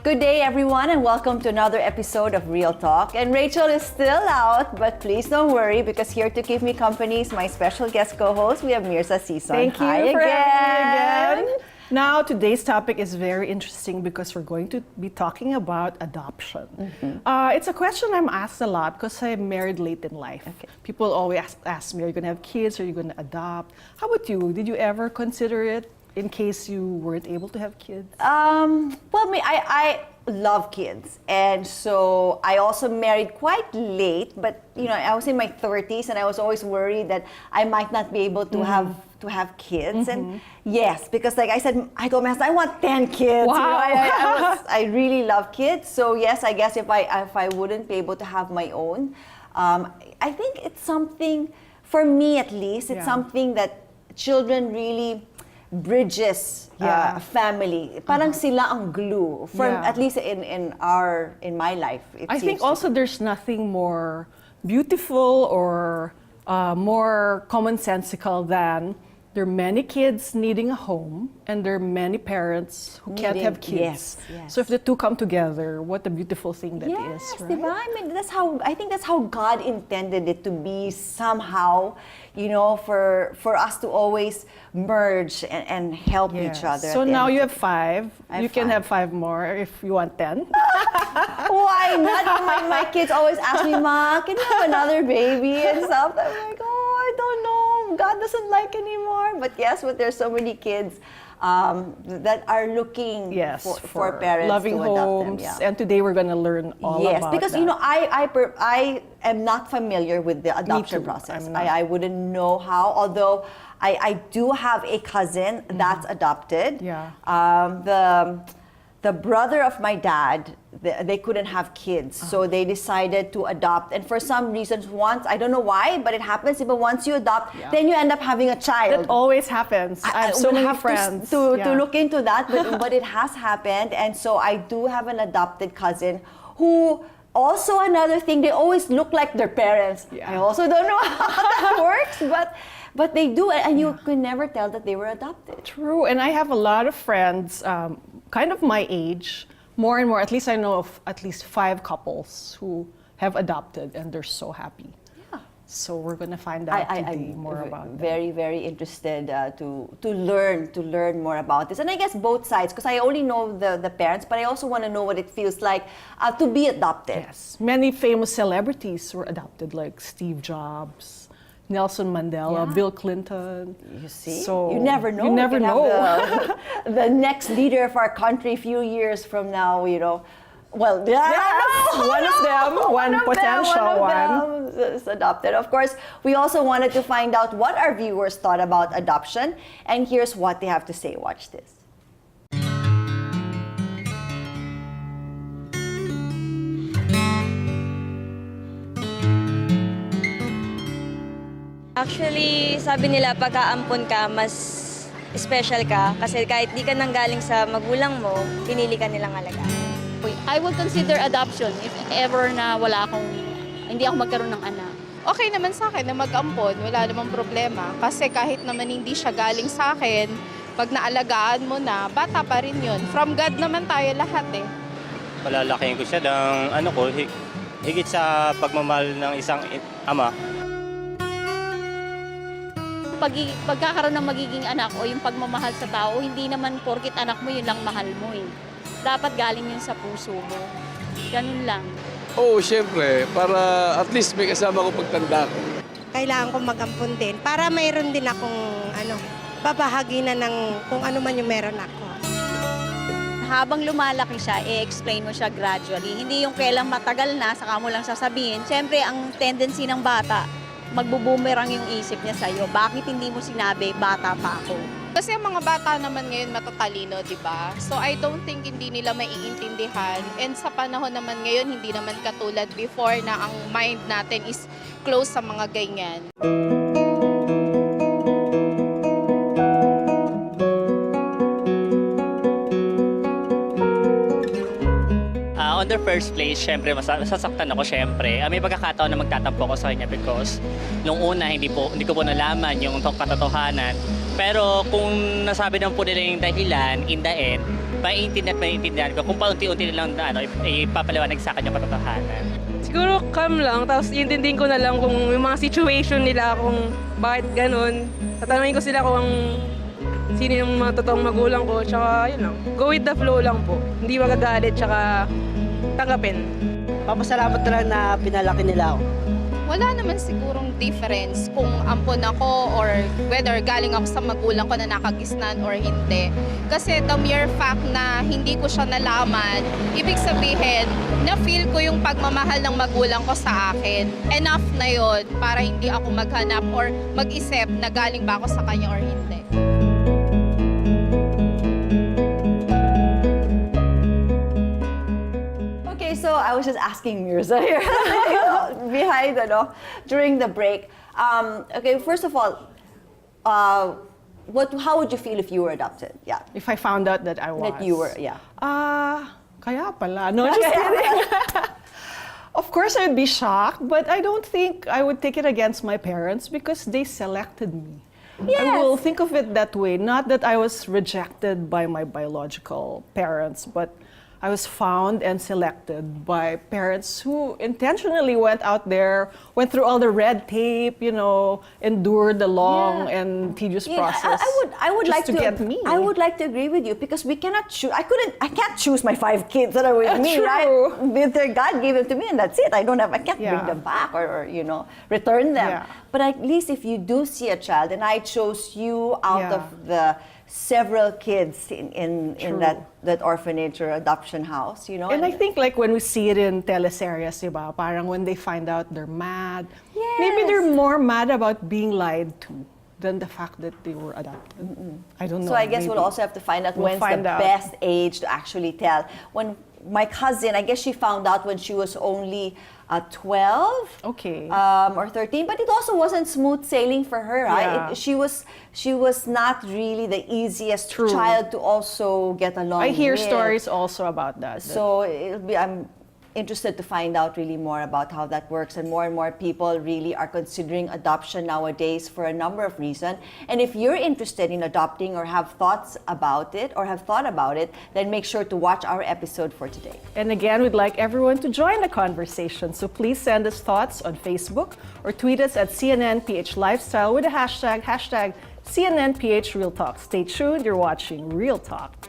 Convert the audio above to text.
Good day, everyone, and welcome to another episode of Real Talk. And Rachel is still out, but please don't worry because here to keep me company is my special guest co-host. We have Mirza Sison. Thank you Hi for having me again. again. Now, today's topic is very interesting because we're going to be talking about adoption. It's a question I'm asked a lot because I'm married late in life. Okay. People always ask me, are you going to have kids? Are you going to adopt? How about you? Did you ever consider it in case you weren't able to have kids? I love kids, and so I also married quite late. But I was in my 30s, and I was always worried that I might not be able to have kids. And yes, because like I said, I told my husband I want 10 kids. Wow. I really love kids. So yes, I guess if I wouldn't be able to have my own, I think it's something for me at least. It's something that children really bridges a family. Parang sila ang glue from at least in my life. I think also there's nothing more beautiful or more commonsensical than there are many kids needing a home and there are many parents who can't have kids. Yes. So if the two come together, what a beautiful thing that is, Yes, right? diba? I mean, I think that's how God intended it to be somehow, for us to always merge and help each other. So now you have 5. I have You can 5. have 5 more if you want 10. Why not? My kids always ask me, Ma, can you have another baby and stuff? I'm like, oh, I don't know. God doesn't like anymore. But there's so many kids that are looking for parents loving to adopt homes. them. And today we're going to learn all about that. Because I am not familiar with the adoption process. I wouldn't know how, although I do have a cousin that's adopted. Yeah. The brother of my dad, they couldn't have kids, so they decided to adopt. And for some reasons, I don't know why, but it happens. But once you adopt, then you end up having a child. That always happens. I have so would many have friends. to look into that, but it has happened. And so I do have an adopted cousin who, also another thing, they always look like their parents. I also don't know how that works, but they do, and you can never tell that they were adopted. True, and I have a lot of friends, kind of my age, more and more, at least I know of at least 5 couples who have adopted and they're so happy. Yeah. So we're going to find out today more about that. Very, very interested to learn more about this. And I guess both sides, because I only know the parents, but I also want to know what it feels like to be adopted. Yes, many famous celebrities were adopted, like Steve Jobs, Nelson Mandela, Bill Clinton. You see? So you never know. You never know. The next leader of our country a few years from now, Well, one potential one is adopted. Of course, we also wanted to find out what our viewers thought about adoption, and here's what they have to say. Watch this. Actually, sabi nila pagka-ampon ka, mas special ka kasi kahit di ka nanggaling sa magulang mo, pinili ka nilang alagaan. I would consider adoption if ever na hindi ako magkaroon ng anak. Okay naman sa akin na mag-ampon, wala namang problema. Kasi kahit naman hindi siya galing sa akin, pag naalagaan mo na, bata pa rin yun. From God naman tayo lahat eh. Palalakihin ko siya ng higit sa pagmamahal ng isang ama. Pagkakaroon ng magiging anak o yung pagmamahal sa tao, hindi naman porkit anak mo, yun lang mahal mo eh. Dapat galing yun sa puso mo. Ganun lang. Oo, syempre. Para at least may kasama ko pagtanda ko. Kailangan ko mag-ampun din para mayroon din akong babahagi na ng kung ano man yung meron ako. Habang lumalaki siya, i-explain mo siya gradually. Hindi yung kailang matagal na, saka mo lang sasabihin. Siyempre, ang tendency ng bata, magbo-boomerang yung isip niya sa'yo. Bakit hindi mo sinabi, bata pa ako? Kasi ang mga bata naman ngayon matatalino, di ba? So I don't think hindi nila maiintindihan. And sa panahon naman ngayon, hindi naman katulad before na ang mind natin is close sa mga ganyan. On the first place, syempre, masasaktan ako syempre. May pagkakataon na magtatampo ko sa kanya because nung una, hindi ko po nalaman yung katotohanan. Pero kung nasabi naman po nila yung dahilan, in the end, maiintindihan ko kung paunti-unti nilang ipapaliwanag sa akin yung katotohanan. Siguro calm lang, tapos iintindihin ko na lang kung yung mga situation nila, kung bakit ganun. Tatanungin ko sila kung sino yung mga totoong magulang ko, tsaka yun lang. Go with the flow lang po. Hindi magagalit, tsaka tanggapin. Papasalamat na lang na pinalaki nila ako. Wala naman sigurong difference kung ampon ako or whether galing ako sa magulang ko na nakagisnan or hindi. Kasi the mere fact na hindi ko siya nalaman, ibig sabihin, na-feel ko yung pagmamahal ng magulang ko sa akin. Enough na yon para hindi ako maghanap or mag-isip na galing ba ako sa kanya or hindi. Okay, so I was just asking Mirza here behind, during the break. Okay, first of all, how would you feel if you were adopted? Yeah. If I found out that I was. That you were, yeah. Kaya pala. No, just kidding. Of course, I would be shocked, but I don't think I would take it against my parents because they selected me. Yes. I will think of it that way. Not that I was rejected by my biological parents, but I was found and selected by parents who intentionally went out there, went through all the red tape, endured the long and tedious process. I would just like to get me. I would like to agree with you because we cannot choose. I can't choose my 5 kids that are with me, True. right? God gave them to me, and that's it. I can't bring them back or return them. Yeah. But at least if you do see a child, and I chose you out Yeah. of the several kids in that orphanage or adoption house, And I think like when we see it in teleseries, diba? Parang when they find out they're mad. Yes. Maybe they're more mad about being lied to than the fact that they were adopted. I don't know. So I guess maybe. we'll also have to find out We'll when's find the out. best age to actually tell. When my cousin, I guess she found out when she was only 12. Okay. Or 13, but it also wasn't smooth sailing for her. Yeah. She was not really the easiest True. child to also get along I hear with. stories also about that. So I'm interested to find out really more about how that works, and more people really are considering adoption nowadays for a number of reasons. And if you're interested in adopting or have thoughts about it or have thought about it, then make sure to watch our episode for today. And again, we'd like everyone to join the conversation. So please send us thoughts on Facebook or tweet us at CNNPH Lifestyle with the hashtag CNNPH Real Talk. Stay tuned. You're watching Real Talk.